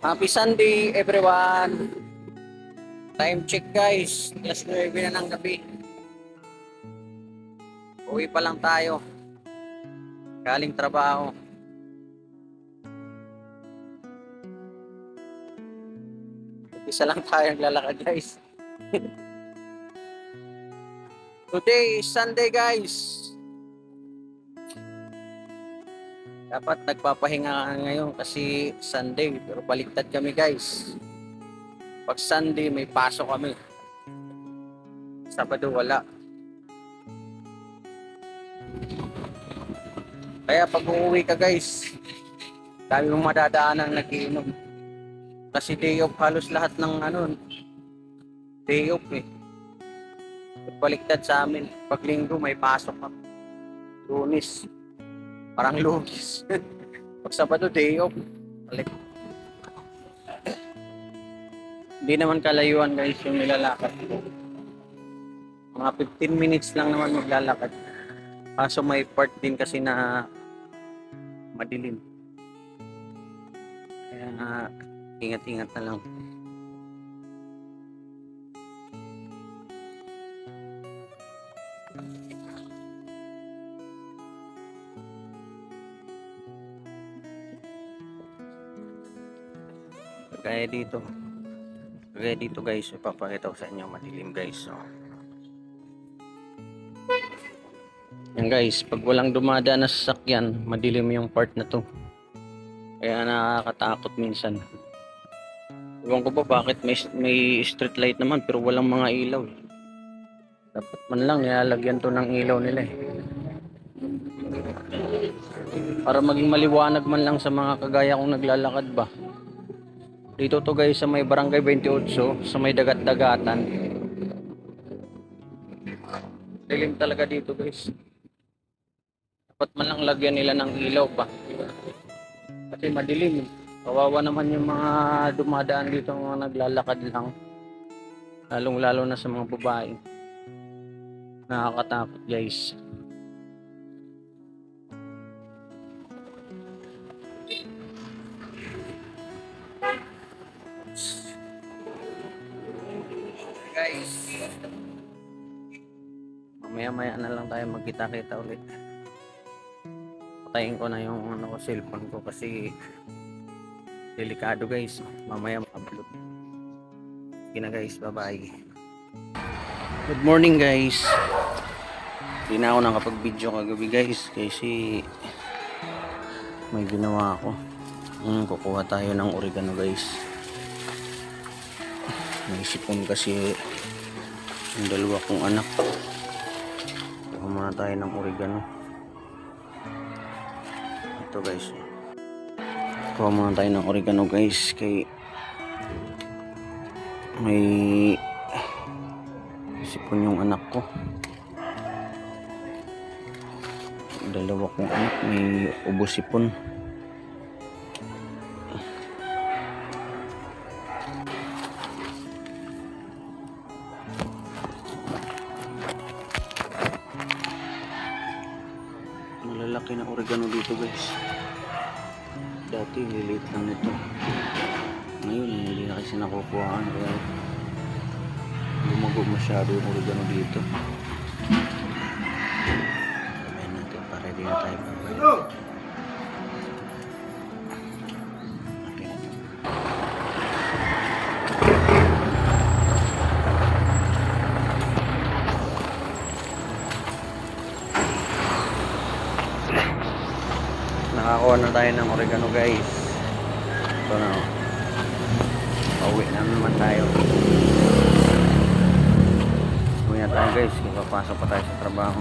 Happy Sunday everyone. Time check guys. Alas 9 na ng gabi. Uwi pa lang tayo. Galing trabaho. Isa lang tayo naglalakad guys. Today is Sunday guys. Dapat nagpapahinga ngayon kasi Sunday. Pero baliktad kami guys. Pag Sunday may pasok kami. Sabado wala. Kaya pag uuwi ka guys, dami mong madadaanan nagiinom. Kasi day off halos lahat ng day off eh. Baliktad sa amin. Pag linggo may pasok ka. Lunes. Parang Lunes. Pag Sabado day off. Hindi naman kalayuan guys yung nilalakad ko. Mga 15 minutes lang naman maglalakad. Kaso may part din kasi na madilim. Kaya ingat-ingat na lang. Kaya dito guys, ipapakita ko sa inyo madilim guys. So, yan guys, pag walang dumadaan na sasakyan, madilim yung part na to. Kaya nakakatakot minsan. Ewan ko ba bakit may street light naman pero walang mga ilaw. Dapat man lang nilalagyan to ng ilaw nila eh. Para maging maliwanag man lang sa mga kagaya kong naglalakad ba. Dito to guys sa may barangay 28, sa may dagat-dagatan. Dilim talaga dito guys. Dapat man lang lagyan nila ng ilaw pa. Kasi madilim. Kawawa naman yung mga dumadaan dito, mga naglalakad lang. Lalong-lalo na sa mga babae. Nakakatakot guys. Guys, mamaya-maya na lang tayo magkita-kita ulit. Patayin ko na yung cellphone ko kasi delikado guys. Mamaya ma-upload. Sige na guys, bye-bye. Good morning guys. Hindi na ako nakapag-video kagabi guys kasi may ginawa ako. Kukuha tayo ng oregano guys. May sipon kasi yung dalawa kong anak. Kuha muna tayo ng oregano. Ito guys. Kuha muna tayo ng oregano guys. Kay may sipon yung anak ko. Dalawa kong anak may ubo sipon. Malalaki na oregano dito guys. Dati liliit lang nito. Ngayon hindi na kasi nakukuhaan kaya lumago masyado yung oregano dito. Sabihin natin para di na tayo pagbayad. Nakakuha na tayo ng oregano guys. Ito na. Pauwi na naman tayo. Uwi na tayo guys. Papasok pa tayo sa trabaho.